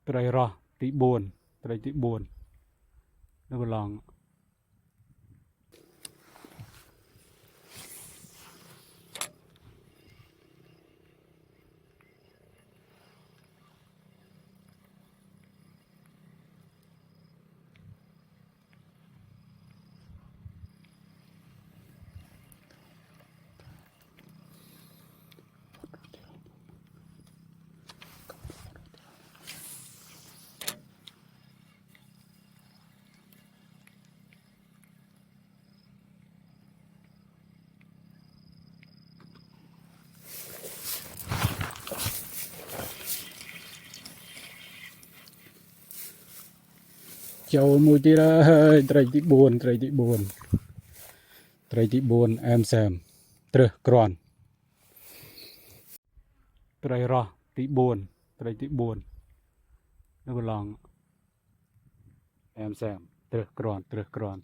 ត្រីរស់ទី4ត្រីទី4នៅកន្លងចូលមួយទៀតហើយត្រីទី4ត្រីទី4អែមសែមត្រឹសក្រាន់ត្រីរស់ទី4ត្រីទី4នៅកន្លងអែមសែមត្រឹសក្រាន់